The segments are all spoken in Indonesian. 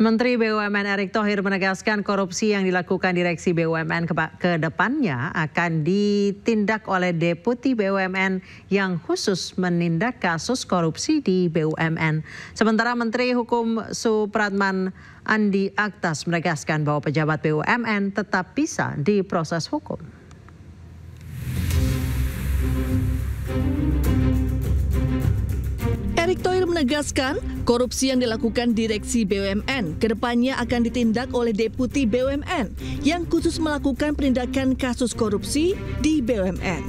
Menteri BUMN Erick Thohir menegaskan korupsi yang dilakukan Direksi BUMN ke depannya akan ditindak oleh Deputi BUMN yang khusus menindak kasus korupsi di BUMN. Sementara Menteri Hukum Supratman Andi Aktas menegaskan bahwa pejabat BUMN tetap bisa diproses hukum. Erick Thohir menegaskan korupsi yang dilakukan Direksi BUMN kedepannya akan ditindak oleh Deputi BUMN yang khusus melakukan penindakan kasus korupsi di BUMN.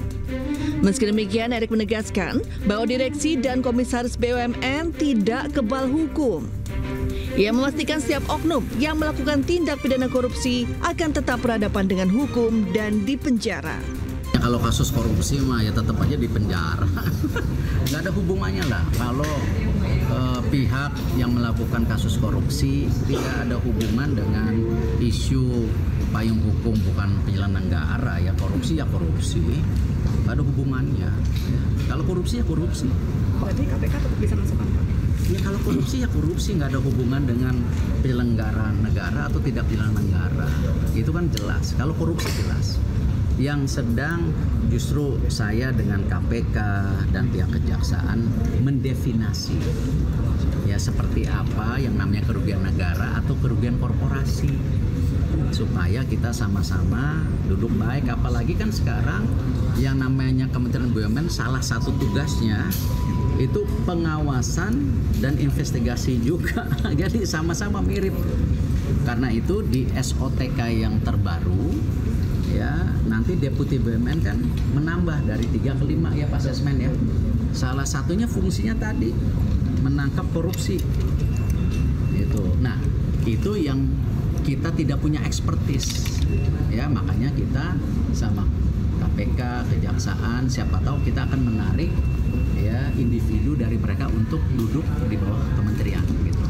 Meski demikian, Erick menegaskan bahwa Direksi dan Komisaris BUMN tidak kebal hukum. Ia memastikan setiap oknum yang melakukan tindak pidana korupsi akan tetap berhadapan dengan hukum dan dipenjara. Kalau kasus korupsi mah ya tetap aja di penjara. Nggak ada hubungannya lah. Kalau pihak yang melakukan kasus korupsi tidak ada hubungan dengan isu payung hukum, bukan penyelenggara ya korupsi ya korupsi. Nggak ada hubungannya. Ya. Kalau korupsi ya korupsi. Berarti KPK tetap bisa masuk kantor? Ya kalau korupsi ya korupsi, nggak ada hubungan dengan penyelenggara negara atau tidak penyelenggara. Itu kan jelas. Kalau korupsi jelas. Yang sedang justru saya dengan KPK dan pihak kejaksaan mendefinisi ya seperti apa yang namanya kerugian negara atau kerugian korporasi supaya kita sama-sama duduk baik. Apalagi kan sekarang yang namanya Kementerian BUMN salah satu tugasnya itu pengawasan dan investigasi juga. Jadi sama-sama mirip. Karena itu di SOTK yang terbaru ya nanti Deputi BUMN kan menambah dari 3 ke 5 ya Pak Sesmen ya. Salah satunya fungsinya tadi menangkap korupsi. Itu. Nah, itu yang kita tidak punya ekspertis. Ya, makanya kita sama KPK, kejaksaan, siapa tahu kita akan menarik ya individu dari mereka untuk duduk di bawah kementerian gitu.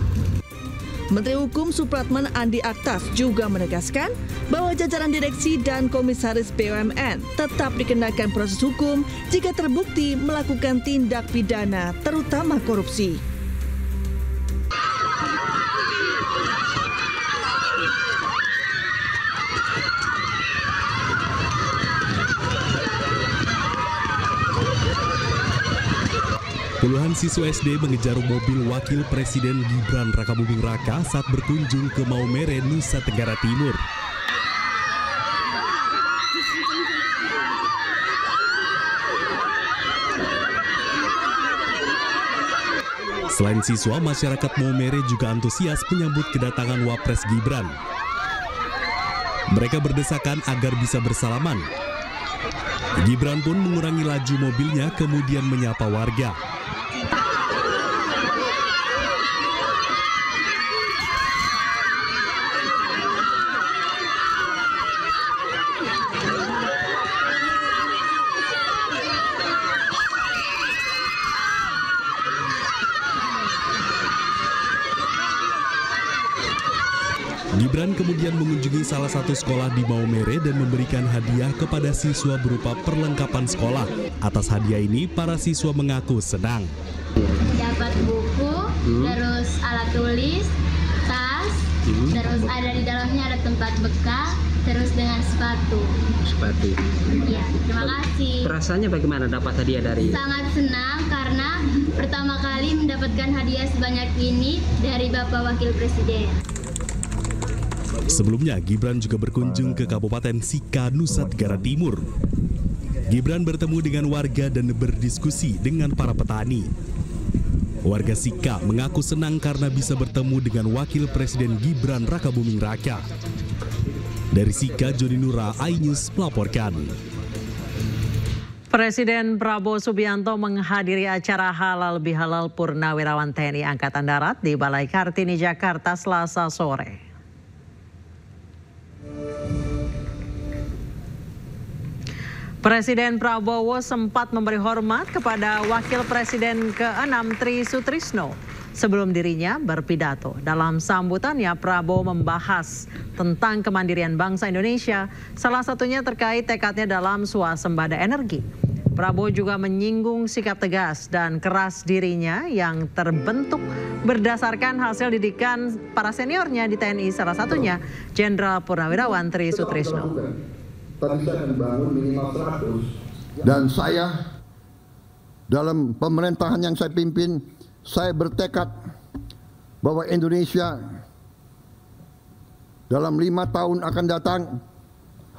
Menteri Hukum Supratman Andi Aktas juga menegaskan bahwa jajaran direksi dan komisaris BUMN tetap dikenakan proses hukum jika terbukti melakukan tindak pidana, terutama korupsi. Puluhan siswa SD mengejar mobil Wakil Presiden Gibran Rakabuming Raka saat berkunjung ke Maumere, Nusa Tenggara Timur. Selain siswa, masyarakat Maumere juga antusias menyambut kedatangan Wapres Gibran. Mereka berdesakan agar bisa bersalaman. Gibran pun mengurangi laju mobilnya kemudian menyapa warga. Gibran kemudian mengunjungi salah satu sekolah di Maumere dan memberikan hadiah kepada siswa berupa perlengkapan sekolah. Atas hadiah ini, para siswa mengaku senang. Dapat buku, terus alat tulis, tas, terus ada di dalamnya ada tempat bekal, terus dengan sepatu. Sepatu. Iya, terima kasih. Perasaannya bagaimana dapat hadiah dari? Sangat senang karena pertama kali mendapatkan hadiah sebanyak ini dari Bapak Wakil Presiden. Sebelumnya, Gibran juga berkunjung ke Kabupaten Sika, Nusa Tenggara Timur. Gibran bertemu dengan warga dan berdiskusi dengan para petani. Warga Sika mengaku senang karena bisa bertemu dengan Wakil Presiden Gibran Rakabuming Raka. Dari Sika, Joni Nura, iNews melaporkan. Presiden Prabowo Subianto menghadiri acara Halal Bihalal Purnawirawan TNI Angkatan Darat di Balai Kartini, Jakarta, Selasa sore. Presiden Prabowo sempat memberi hormat kepada Wakil Presiden ke-6 Tri Sutrisno sebelum dirinya berpidato. Dalam sambutannya, Prabowo membahas tentang kemandirian bangsa Indonesia, salah satunya terkait tekadnya dalam swasembada energi. Prabowo juga menyinggung sikap tegas dan keras dirinya yang terbentuk berdasarkan hasil didikan para seniornya di TNI, salah satunya Jenderal Purnawirawan Tri Sutrisno. Tadi saya akan bangun minimal 100. Dan saya dalam pemerintahan yang saya pimpin, saya bertekad bahwa Indonesia dalam 5 tahun akan datang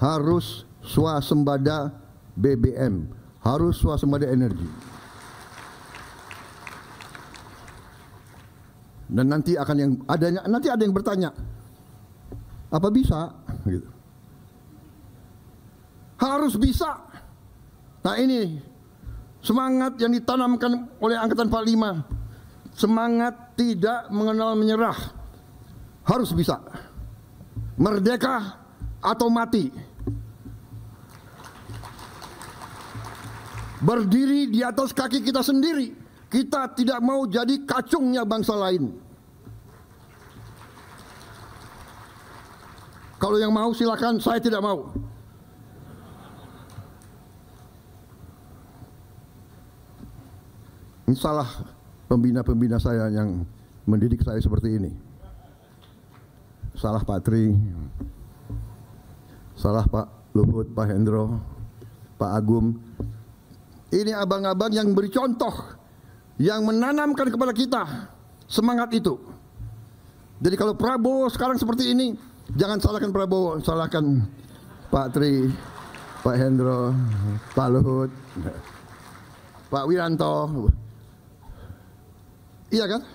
harus swasembada BBM, harus swasembada energi. Dan nanti ada yang bertanya, apa bisa? Gitu. Harus bisa. Nah ini semangat yang ditanamkan oleh Angkatan 45, semangat tidak mengenal menyerah, harus bisa. Merdeka atau mati. Berdiri di atas kaki kita sendiri. Kita tidak mau jadi kacungnya bangsa lain. Kalau yang mau silakan, saya tidak mau. Ini salah pembina-pembina saya yang mendidik saya seperti ini. Salah Pak Tri, salah Pak Luhut, Pak Hendro, Pak Agum. Ini abang-abang yang beri contoh, yang menanamkan kepada kita semangat itu. Jadi kalau Prabowo sekarang seperti ini, jangan salahkan Prabowo, salahkan Pak Tri, Pak Hendro, Pak Luhut, Pak Wiranto. Iya kan?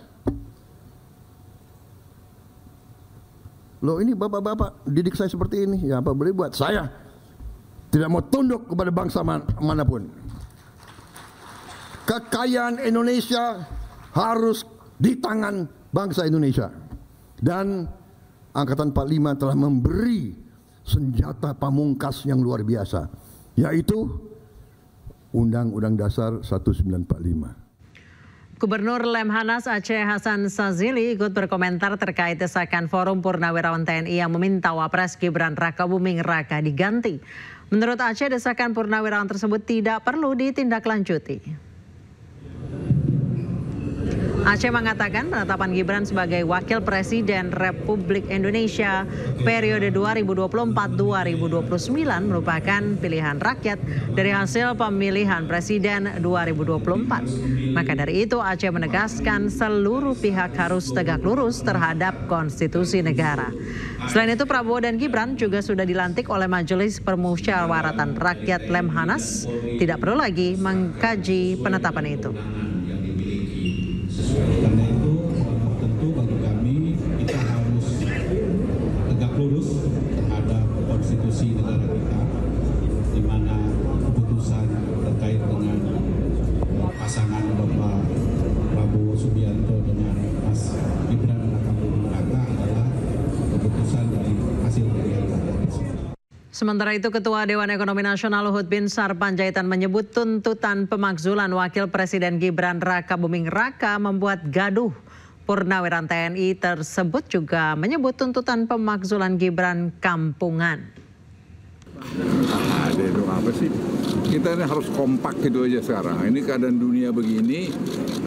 Loh ini bapak-bapak didik saya seperti ini, ya apa boleh buat. Saya tidak mau tunduk kepada bangsa manapun. Kekayaan Indonesia harus di tangan bangsa Indonesia. Dan Angkatan 45 telah memberi senjata pamungkas yang luar biasa, yaitu Undang-Undang Dasar 1945. Gubernur Lemhanas Aceh Hasan Sazili ikut berkomentar terkait desakan Forum Purnawirawan TNI yang meminta Wapres Gibran Rakabuming Raka diganti. Menurut Aceh, desakan purnawirawan tersebut tidak perlu ditindaklanjuti. Aceh mengatakan penetapan Gibran sebagai Wakil Presiden Republik Indonesia periode 2024-2029 merupakan pilihan rakyat dari hasil pemilihan Presiden 2024. Maka dari itu Aceh menegaskan seluruh pihak harus tegak lurus terhadap konstitusi negara. Selain itu Prabowo dan Gibran juga sudah dilantik oleh Majelis Permusyawaratan Rakyat Lemhanas. Tidak perlu lagi mengkaji penetapan itu. Karena itu tentu bagi kami kita harus tegak lurus terhadap konstitusi negara kita, di mana keputusan terkait dengan pasangan Bapak Prabowo Subianto dengan Mas Gibran Rakabuming Raka adalah keputusan dari hasil pilihan rakyat. Sementara itu Ketua Dewan Ekonomi Nasional Luhut Binsar Panjaitan menyebut tuntutan pemakzulan Wakil Presiden Gibran Rakabuming Raka membuat gaduh. Purnawirawan TNI tersebut juga menyebut tuntutan pemakzulan Gibran kampungan. Itu apa sih? Kita ini harus kompak gitu aja sekarang. Ini keadaan dunia begini,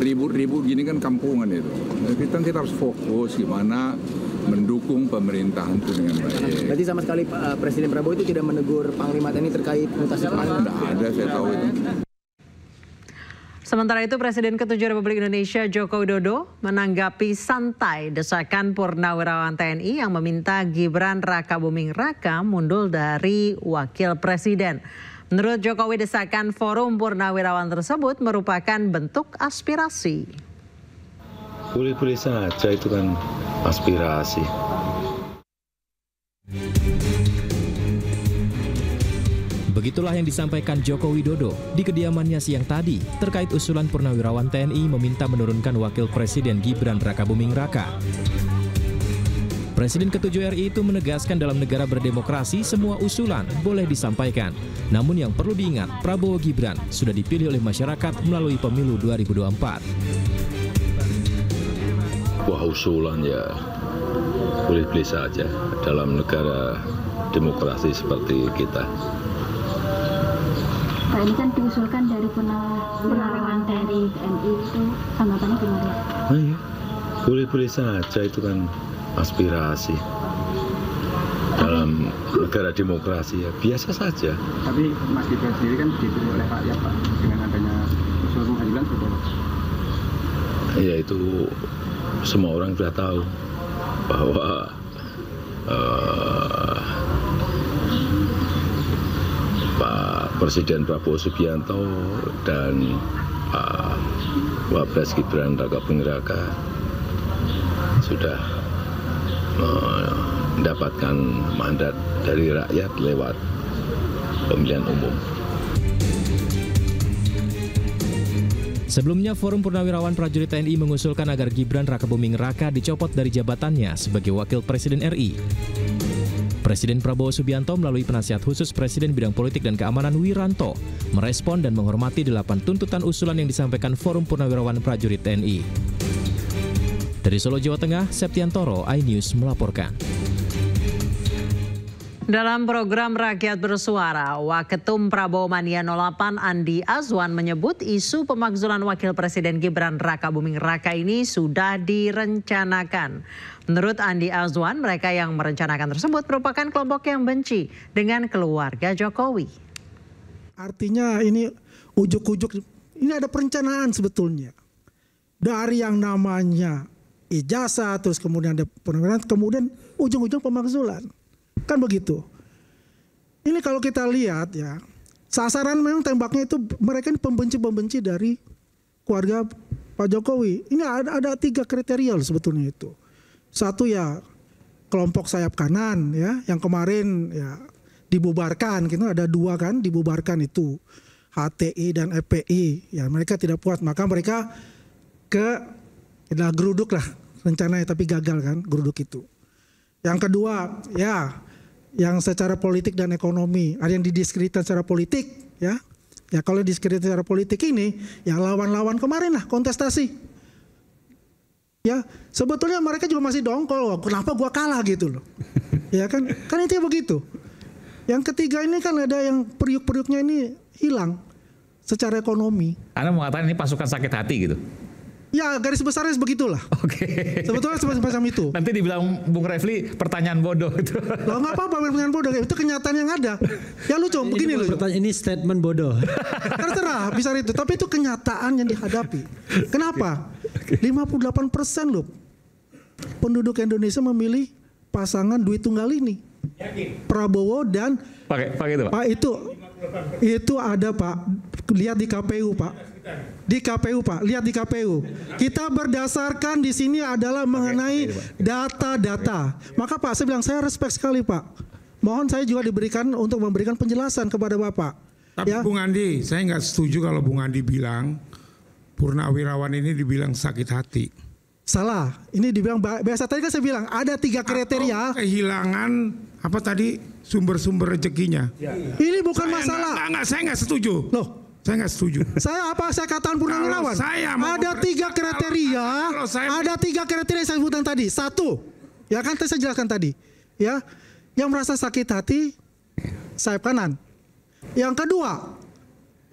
ribut-ribut gini kan kampungan itu. Kita harus fokus gimana mendukung pemerintahan itu dengan baik. Berarti sama sekali Presiden Prabowo itu tidak menegur Panglima TNI terkait mutasi Panglima? Tidak ada, saya tahu itu. Sementara itu Presiden ke-7 Republik Indonesia Joko Widodo menanggapi santai desakan Purnawirawan TNI yang meminta Gibran Rakabuming Raka mundur dari Wakil Presiden. Menurut Jokowi, desakan Forum Purnawirawan tersebut merupakan bentuk aspirasi. Boleh-boleh saja, itu kan aspirasi. Begitulah yang disampaikan Joko Widodo di kediamannya siang tadi terkait usulan Purnawirawan TNI meminta menurunkan Wakil Presiden Gibran Rakabuming Raka. Presiden ke-7 RI itu menegaskan dalam negara berdemokrasi semua usulan boleh disampaikan. Namun yang perlu diingat, Prabowo Gibran sudah dipilih oleh masyarakat melalui pemilu 2024. Wah, usulan ya boleh-boleh saja dalam negara demokrasi seperti kita. Pak, ini kan diusulkan penarikan dari TNI itu tanggapannya gimana? Nah, ya. Boleh-boleh saja, itu kan aspirasi dalam negara demokrasi, ya biasa saja. Tapi Mas Gibran sendiri kan dipilih oleh rakyat Pak, dengan adanya usul pengadilan sudah. Ya itu semua orang sudah tahu bahwa Pak Presiden Prabowo Subianto dan Pak Wapres Gibran Rakabuming Raka sudah mendapatkan mandat dari rakyat lewat pemilihan umum. Sebelumnya, Forum Purnawirawan Prajurit TNI mengusulkan agar Gibran Rakabuming Raka dicopot dari jabatannya sebagai Wakil Presiden RI. Presiden Prabowo Subianto melalui penasihat khusus Presiden Bidang Politik dan Keamanan Wiranto merespon dan menghormati 8 tuntutan usulan yang disampaikan Forum Purnawirawan Prajurit TNI. Dari Solo, Jawa Tengah, Septiantoro, iNews melaporkan. Dalam program Rakyat Bersuara, Waketum Prabowo Mania 08 Andi Azwan menyebut isu pemakzulan Wakil Presiden Gibran Rakabuming Raka ini sudah direncanakan. Menurut Andi Azwan, mereka yang merencanakan tersebut merupakan kelompok yang benci dengan keluarga Jokowi. Artinya ini ujuk-ujuk, ini ada perencanaan sebetulnya. Dari yang namanya ijazah, terus kemudian ada penawaran, kemudian ujung-ujung pemakzulan. Kan begitu. Ini kalau kita lihat ya, sasaran memang tembaknya itu mereka ini pembenci-pembenci dari keluarga Pak Jokowi. Ini ada 3 kriteria sebetulnya itu. Satu ya kelompok sayap kanan ya, yang kemarin ya dibubarkan, gitu ada 2 kan dibubarkan itu, HTI dan FPI. Ya mereka tidak puas, maka mereka geruduk lah rencananya, tapi gagal kan geruduk itu. Yang kedua ya yang secara politik dan ekonomi, ada yang didiskreditkan secara politik ya. Ya kalau didiskreditkan secara politik ini ya lawan-lawan kemarin lah kontestasi. Ya sebetulnya mereka juga masih dongkol, kenapa gua kalah gitu loh. Ya kan intinya begitu. Yang ketiga ini kan ada yang periuk-periuknya ini hilang secara ekonomi. Anda mengatakan ini pasukan sakit hati gitu? Ya garis besarnya sebegitulah. Oke. Sebetulnya semacam itu. Nanti dibilang Bung Refli pertanyaan bodoh itu. Loh nggak apa-apa pertanyaan bodoh, itu kenyataan yang ada. Ya lucu, begini loh. Ini statement bodoh. Terserah bisa itu, tapi itu kenyataan yang dihadapi. Kenapa? 58% loh penduduk Indonesia memilih pasangan duit tunggal ini. Prabowo dan pakai itu Pak. Pak itu ada Pak. Lihat di KPU Pak. Di KPU Pak, lihat di KPU. Kita berdasarkan di sini adalah mengenai data-data. Maka Pak, saya bilang saya respect sekali Pak. Mohon saya juga diberikan untuk memberikan penjelasan kepada Bapak. Tapi ya? Bung Andi, saya nggak setuju kalau Bung Andi bilang Purnawirawan ini dibilang sakit hati. Salah, ini dibilang biasa. Tadi kan saya bilang ada 3 kriteria. Atau kehilangan apa tadi sumber-sumber rezekinya. Ya. Ini bukan masalah. Saya nggak setuju. Loh. Saya nggak setuju. Saya katakan Purnawirawan? Ada 3 kriteria. Ada 3 kriteria yang saya sebutkan tadi. 1, ya kan saya jelaskan tadi. Ya, yang merasa sakit hati sayap kanan. Yang kedua,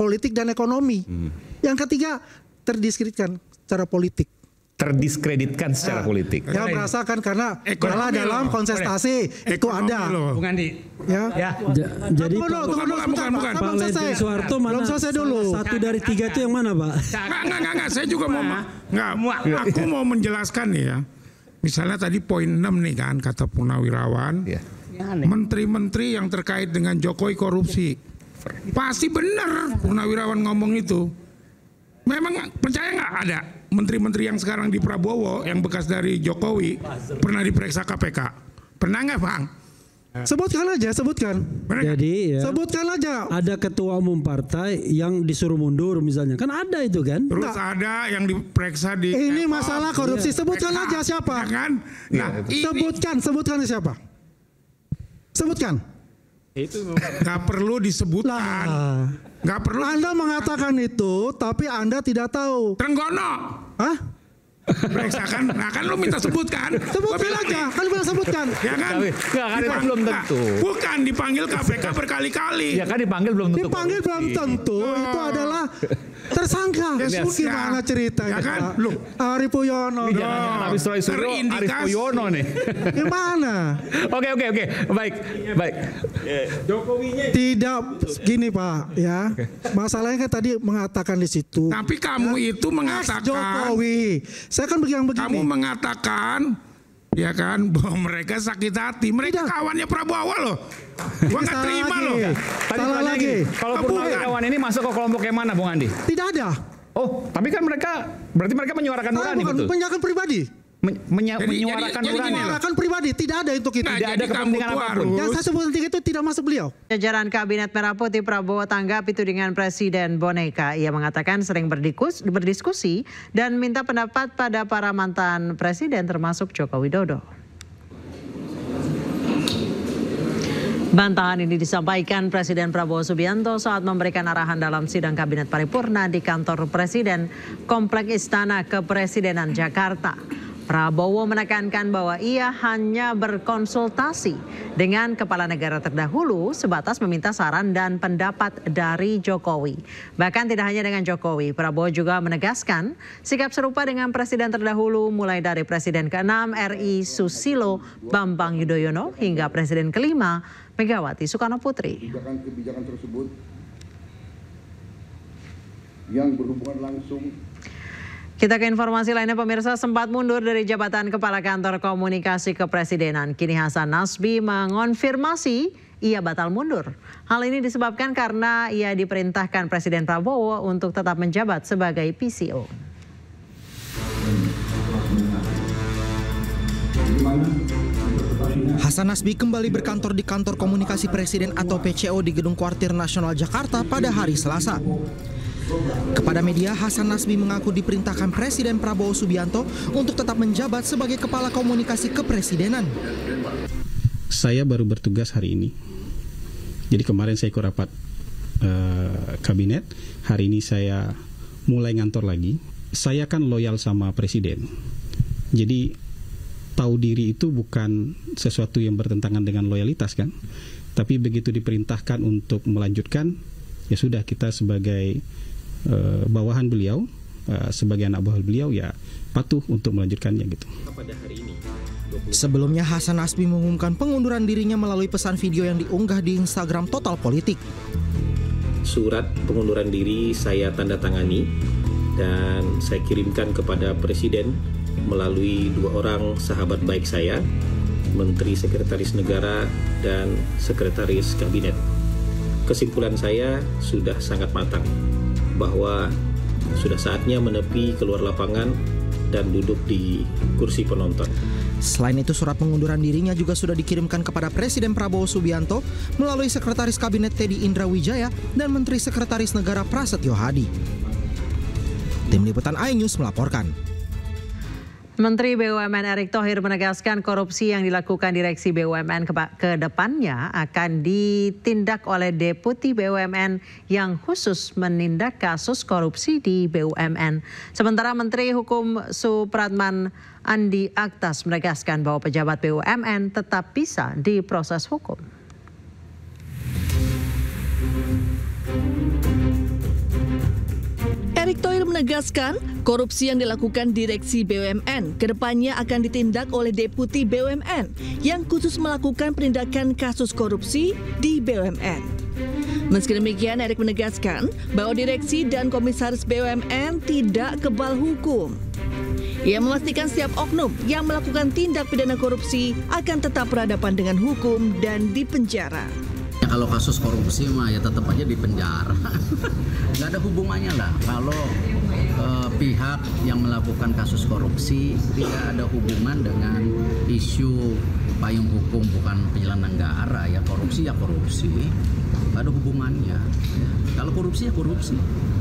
politik dan ekonomi. Yang ketiga, terdiskreditkan secara politik. Terdiskreditkan secara politik. Ya merasakan karena kalah dalam kontestasi itu ada. Bung Andi. Ya. Jadi bukan. Pak Ledri Soeharto mana? Selesai dulu. 1 dari 3 itu yang mana Pak? Enggak. Saya juga mau aku mau menjelaskan nih ya. Misalnya tadi poin 6 nih kan kata Purnawirawan. Menteri-menteri yang terkait dengan Jokowi korupsi. Pasti benar Purnawirawan ngomong itu. Memang percaya nggak ada menteri-menteri yang sekarang di Prabowo yang bekas dari Jokowi pernah diperiksa KPK? Pernah nggak Bang? Sebutkan aja, sebutkan. Jadi ya, sebutkan aja. Ada ketua umum partai yang disuruh mundur misalnya, kan ada itu kan? Terus ada yang diperiksa di. Ini masalah korupsi. Sebutkan aja siapa? Ya kan? Nah, sebutkan siapa? Sebutkan. Itu nggak perlu disebutkan. Nggak perlu. Anda mengatakan itu, tapi Anda tidak tahu. Trenggono. Hah? Periksa kan, nah kan lu minta sebutkan. Sebutin aja, kan bilang sebutkan. Ya kan? Kan belum tentu. Bukan dipanggil KPK berkali-kali. Ya kan dipanggil belum tentu. Dipanggil belum tentu, itu adalah tersangka. Gimana ceritanya? Ya kan? Lu Arief Puyono. Jangan habis Roy Suryo, Arief Puyono nih. Gimana? Oke. Baik. Jokowinya tidak gini Pak, ya. Masalahnya kan tadi mengatakan di situ. Tapi kamu itu mengatakan Jokowi. Saya kan begini. Kamu mengatakan ya kan bahwa mereka sakit hati. Mereka kawannya Prabowo loh. Gua nggak terima loh. Salah lagi. Kalau Purnawirawan ini masuk ke kelompok yang mana, Bung Andi? Tidak ada. Oh, tapi kan berarti mereka menyuarakan Nurani, betul? Menyuarakan pribadi. Menyuarakan pribadi, tidak ada untuk itu. Tidak ada kepentingan apapun. Yang saya sebutkan itu tidak masuk beliau. Jajaran Kabinet Merah Putih Prabowo tanggapi tudingan Presiden boneka. Ia mengatakan sering berdiskusi dan minta pendapat pada para mantan presiden termasuk Joko Widodo. Bantahan ini disampaikan Presiden Prabowo Subianto saat memberikan arahan dalam sidang Kabinet Paripurna di kantor Presiden Komplek Istana Kepresidenan Jakarta. Prabowo menekankan bahwa ia hanya berkonsultasi dengan kepala negara terdahulu sebatas meminta saran dan pendapat dari Jokowi. Bahkan tidak hanya dengan Jokowi, Prabowo juga menegaskan sikap serupa dengan presiden terdahulu mulai dari Presiden ke-6 RI Susilo Bambang Yudhoyono hingga Presiden ke-5 Megawati Soekarno Putri. Kebijakan tersebut yang berhubungan langsung. Kita ke informasi lainnya, pemirsa. Sempat mundur dari jabatan Kepala Kantor Komunikasi Kepresidenan, kini Hasan Nasbi mengonfirmasi ia batal mundur. Hal ini disebabkan karena ia diperintahkan Presiden Prabowo untuk tetap menjabat sebagai PCO. Hasan Nasbi kembali berkantor di Kantor Komunikasi Presiden atau PCO di Gedung Kuartir Nasional Jakarta pada hari Selasa. Kepada media, Hasan Nasbi mengaku diperintahkan Presiden Prabowo Subianto untuk tetap menjabat sebagai Kepala Komunikasi Kepresidenan. Saya baru bertugas hari ini. Jadi kemarin saya ikut rapat kabinet, hari ini saya mulai ngantor lagi. Saya kan loyal sama Presiden. Jadi tahu diri itu bukan sesuatu yang bertentangan dengan loyalitas kan. Tapi begitu diperintahkan untuk melanjutkan, ya sudah, kita sebagai bawahan beliau, sebagai anak buah beliau, ya patuh untuk melanjutkannya gitu. Sebelumnya Hasan Nasbi mengumumkan pengunduran dirinya melalui pesan video yang diunggah di Instagram Total Politik. Surat pengunduran diri saya tanda tangani dan saya kirimkan kepada Presiden melalui 2 orang sahabat baik saya, Menteri Sekretaris Negara dan Sekretaris Kabinet. Kesimpulan saya sudah sangat matang bahwa sudah saatnya menepi keluar lapangan dan duduk di kursi penonton. Selain itu, surat pengunduran dirinya juga sudah dikirimkan kepada Presiden Prabowo Subianto melalui Sekretaris Kabinet Teddy Indra Wijaya dan Menteri Sekretaris Negara Prasetyo Hadi. Tim Liputan iNews melaporkan. Menteri BUMN Erick Thohir menegaskan korupsi yang dilakukan Direksi BUMN ke depannya akan ditindak oleh Deputi BUMN yang khusus menindak kasus korupsi di BUMN. Sementara Menteri Hukum Supratman Andi Aktas menegaskan bahwa pejabat BUMN tetap bisa diproses hukum. Erick Thohir menegaskan korupsi yang dilakukan Direksi BUMN kedepannya akan ditindak oleh Deputi BUMN yang khusus melakukan penindakan kasus korupsi di BUMN. Meski demikian, Erick menegaskan bahwa Direksi dan Komisaris BUMN tidak kebal hukum. Ia memastikan setiap oknum yang melakukan tindak pidana korupsi akan tetap berhadapan dengan hukum dan dipenjara. Ya, kalau kasus korupsi mah ya tetap aja di penjara. Nggak ada hubungannya lah. Kalau pihak yang melakukan kasus korupsi tidak ada hubungan dengan isu payung hukum, bukan penyelenggara ya korupsi ya korupsi. Nggak ada hubungannya. Kalau korupsi ya korupsi.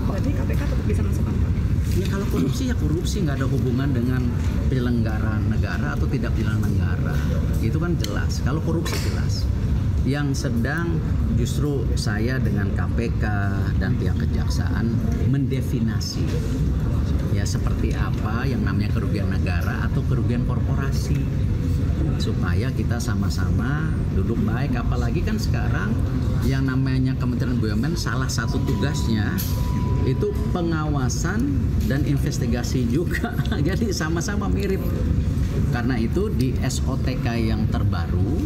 Berarti KPK tetap bisa masuk kantor? Ya kalau korupsi ya korupsi, nggak ada hubungan dengan penyelenggara negara atau tidak penyelenggara. Itu kan jelas. Kalau korupsi jelas. Yang sedang justru saya dengan KPK dan pihak kejaksaan mendefinisi ya seperti apa yang namanya kerugian negara atau kerugian korporasi, supaya kita sama-sama duduk baik. Apalagi kan sekarang yang namanya Kementerian BUMN salah satu tugasnya itu pengawasan dan investigasi juga. Jadi sama-sama mirip. Karena itu di SOTK yang terbaru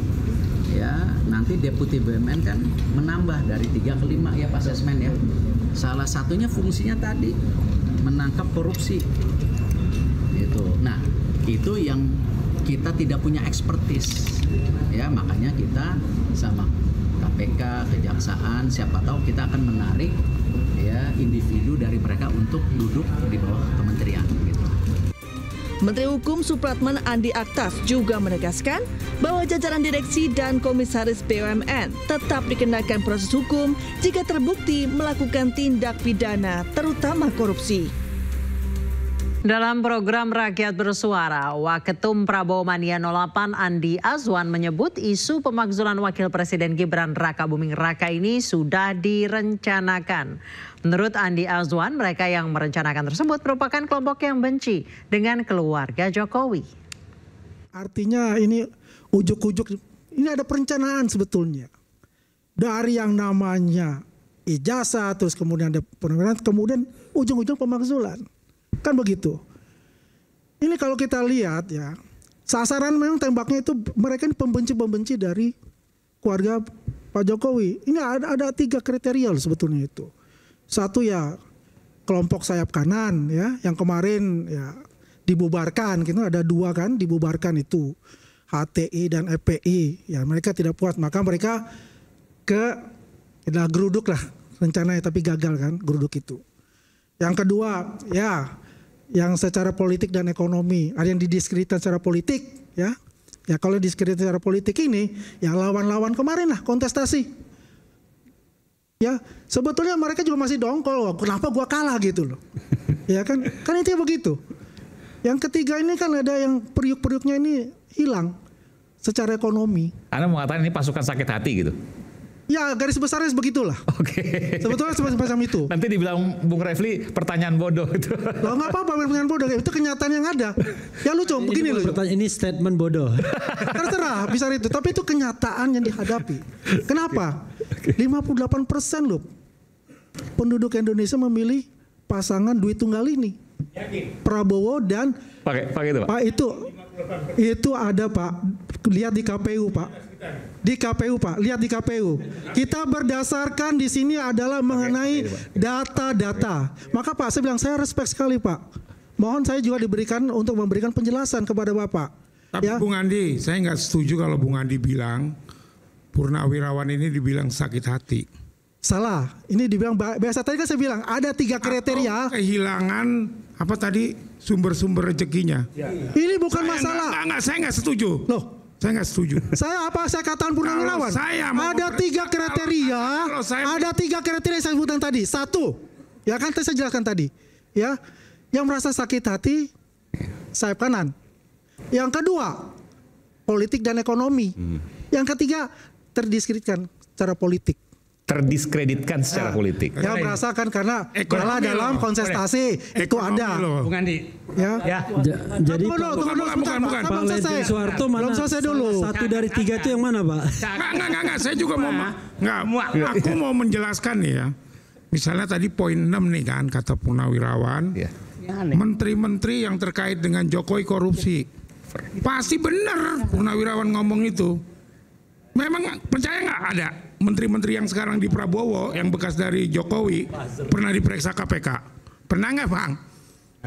ya, nanti Deputi BUMN kan menambah dari 3 ke 5 ya Pak Sesmen ya. Salah satunya fungsinya tadi menangkap korupsi. Gitu. Nah, itu yang kita tidak punya ekspertis. Ya, makanya kita sama KPK, Kejaksaan, siapa tahu kita akan menarik ya individu dari mereka untuk duduk di bawah kementerian gitu. Menteri Hukum Supratman Andi Aktaf juga menegaskan bahwa jajaran direksi dan komisaris BUMN tetap dikenakan proses hukum jika terbukti melakukan tindak pidana, terutama korupsi. Dalam program Rakyat Bersuara, Waketum Prabowo Mania 08 Andi Azwan menyebut isu pemakzulan Wakil Presiden Gibran Rakabuming Raka ini sudah direncanakan. Menurut Andi Azwan, mereka yang merencanakan tersebut merupakan kelompok yang benci dengan keluarga Jokowi. Artinya ini ujuk-ujuk, ini ada perencanaan sebetulnya. Dari yang namanya ijazah, terus kemudian ada penawaran, kemudian ujung-ujung pemakzulan. Kan begitu. Ini kalau kita lihat ya, sasaran memang tembaknya itu mereka ini pembenci-pembenci dari keluarga Pak Jokowi. Ini ada 3 kriteria loh sebetulnya itu. Satu ya kelompok sayap kanan ya, yang kemarin ya dibubarkan, gitu ada 2 kan dibubarkan itu, HTI dan FPI. Ya mereka tidak puas, maka mereka geruduk lah rencananya, tapi gagal kan geruduk itu. Yang kedua ya yang secara politik dan ekonomi, ada yang didiskreditkan secara politik ya. Ya kalau didiskreditkan secara politik ini ya lawan-lawan kemarin lah kontestasi. Ya sebetulnya mereka juga masih dongkol, kenapa gua kalah gitu loh. Ya kan itu begitu. Yang ketiga ini kan ada yang periuk-periuknya ini hilang secara ekonomi. Anda mengatakan ini pasukan sakit hati gitu? Ya garis besarnya begitulah. Oke. Sebetulnya semacam itu. Nanti dibilang Bung Refli pertanyaan bodoh itu. Loh nggak apa-apa pertanyaan bodoh, itu kenyataan yang ada. Ya lucu, begini loh. Ini statement bodoh. Terserah bisa itu, tapi itu kenyataan yang dihadapi. Kenapa? 58% loh penduduk Indonesia memilih pasangan duit tunggal ini. Prabowo dan pakai itu Pak. Pak itu ada Pak. Lihat di KPU Pak. Di KPU Pak, lihat di KPU. Kita berdasarkan di sini adalah mengenai data-data. Maka Pak saya bilang saya respect sekali Pak. Mohon saya juga diberikan untuk memberikan penjelasan kepada Bapak. Tapi ya? Bung Andi, saya nggak setuju kalau Bung Andi bilang Purnawirawan ini dibilang sakit hati. Salah, ini dibilang biasa. Tadi kan saya bilang ada 3 kriteria. Atau kehilangan apa tadi sumber-sumber rezekinya. Ya. Ini bukan masalah. Saya nggak setuju. Loh. Saya nggak setuju. Saya katakan Purnawirawan? Ada 3 kriteria. Ada 3 kriteria yang saya sebutkan tadi. 1, ya kan saya jelaskan tadi. Ya, yang merasa sakit hati sayap kanan. Yang kedua, politik dan ekonomi. Yang ketiga, terdiskreditkan secara politik. Terdiskreditkan secara politik. Ya merasakan karena kalah dalam kontestasi itu ada. Bung Andi. Ya. Jadi bukan. Pak Ledjen Soeharto mana? Belum selesai dulu. 1 dari 3 itu yang mana Pak? Enggak. Saya juga aku mau menjelaskan nih ya. Misalnya tadi poin 6 nih kan kata Purnawirawan. Menteri-menteri yang terkait dengan Jokowi korupsi. Pasti benar Purnawirawan ngomong itu. Memang percaya nggak ada menteri-menteri yang sekarang di Prabowo yang bekas dari Jokowi pernah diperiksa KPK? Pernah nggak Bang?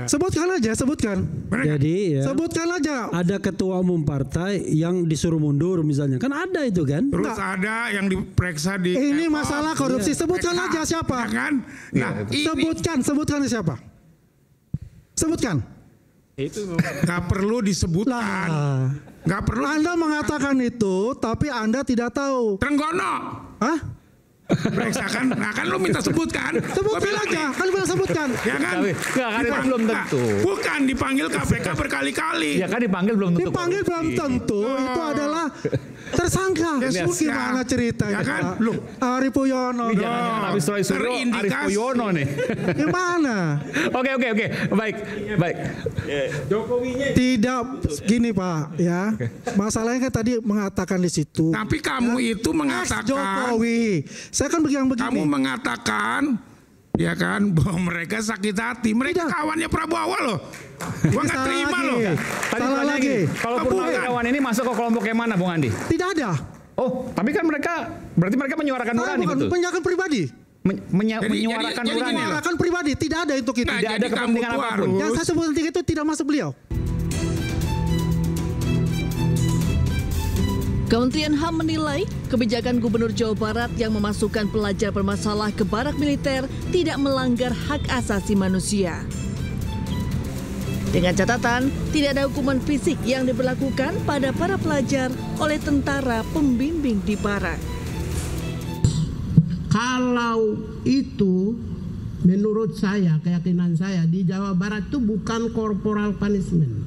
Sebutkan aja. Jadi ya, sebutkan aja. Ada ketua umum partai yang disuruh mundur misalnya, kan ada itu kan? Terus ada yang diperiksa di. Ini masalah korupsi. Sebutkan aja siapa? Ya kan? Nah, sebutkan siapa? Sebutkan. Itu nggak perlu disebutkan. Nggak perlu. Anda mengatakan itu, tapi Anda tidak tahu. Trenggono. Hah? Periksakan. Nah kan lu minta sebutkan. Sebutkan aja. Kan bilang sebutkan. Ya kan? Kan belum tentu. Bukan dipanggil KPK berkali-kali. Ya kan dipanggil belum tentu. Dipanggil belum tentu. Itu adalah Tersangka. Gimana ceritanya? Ya kan? Loh, Ari Puyono. Jangan habis Roy Suryo, Arif Puyono nih. Gimana? Oke. Baik. Jokowinya tidak gini Pak ya. Masalahnya kan tadi mengatakan di situ. Tapi kamu itu mengatakan Jokowi. Saya kan begini. Kamu mengatakan ya kan bahwa mereka sakit hati. Mereka kawannya Prabowo loh. Gua nggak terima loh. Salah lagi. Kalau Purnawirawan ini masuk ke kelompok yang mana, Bung Andi? Tidak ada. Oh, tapi kan berarti mereka menyuarakan nurani betul? Menyuarakan pribadi. Menyuarakan pribadi. Tidak ada untuk itu. Tidak ada kepentingan apapun. Yang saya sebut itu tidak masuk beliau. Kementerian HAM menilai kebijakan Gubernur Jawa Barat yang memasukkan pelajar bermasalah ke barak militer tidak melanggar hak asasi manusia. Dengan catatan, tidak ada hukuman fisik yang diberlakukan pada para pelajar oleh tentara pembimbing di barak. Kalau itu menurut saya, keyakinan saya di Jawa Barat itu bukan corporal punishment.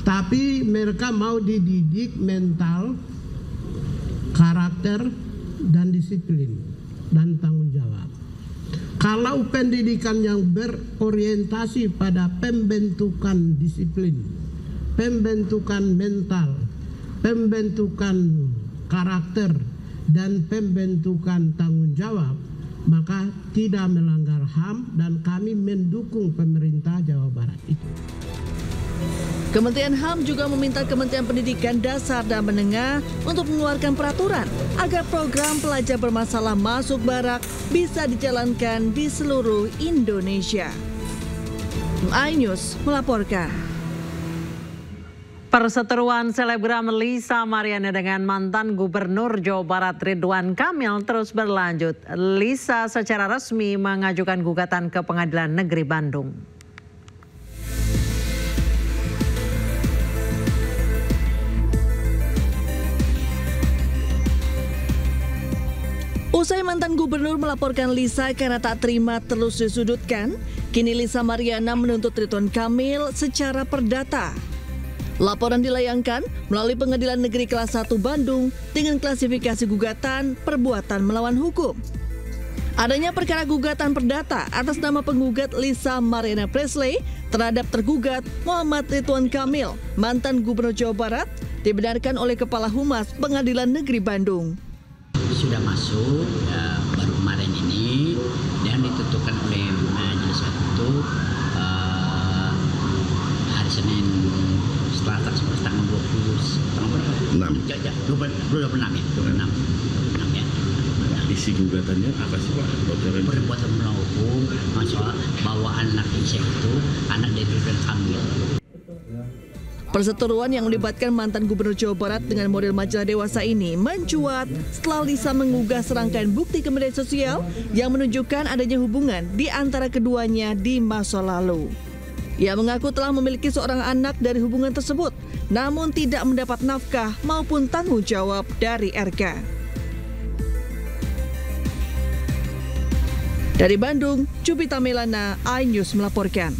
Tapi mereka mau dididik mental, karakter, dan disiplin, dan tanggung jawab. Kalau pendidikan yang berorientasi pada pembentukan disiplin, pembentukan mental, pembentukan karakter, dan pembentukan tanggung jawab, maka tidak melanggar HAM dan kami mendukung pemerintah Jawa Barat itu. Kementerian HAM juga meminta Kementerian Pendidikan Dasar dan Menengah untuk mengeluarkan peraturan agar program pelajar bermasalah masuk barak bisa dijalankan di seluruh Indonesia. iNews melaporkan. Perseteruan selebgram Lisa Mariana dengan mantan Gubernur Jawa Barat Ridwan Kamil terus berlanjut. Lisa secara resmi mengajukan gugatan ke Pengadilan Negeri Bandung. Usai mantan gubernur melaporkan Lisa karena tak terima terus disudutkan, kini Lisa Mariana menuntut Ridwan Kamil secara perdata. Laporan dilayangkan melalui Pengadilan Negeri Kelas 1 Bandung dengan klasifikasi gugatan perbuatan melawan hukum. Adanya perkara gugatan perdata atas nama penggugat Lisa Mariana Presley terhadap tergugat Muhammad Ridwan Kamil, mantan Gubernur Jawa Barat, dibenarkan oleh Kepala Humas Pengadilan Negeri Bandung. Sudah masuk baru kemarin ini dan ditentukan oleh majelis itu hari Senin Selasa tanggal 26 ya. Isi gugatannya apa sih Pak? Perbuatan melawan hukum, masalah bawa anak Lisa itu anak dari Ridwan Kamil. Perseteruan yang melibatkan mantan Gubernur Jawa Barat dengan model majalah dewasa ini mencuat setelah Lisa mengunggah serangkaian bukti ke media sosial yang menunjukkan adanya hubungan di antara keduanya di masa lalu. Ia mengaku telah memiliki seorang anak dari hubungan tersebut, namun tidak mendapat nafkah maupun tanggung jawab dari RK. Dari Bandung, Jupita Melana, iNews melaporkan.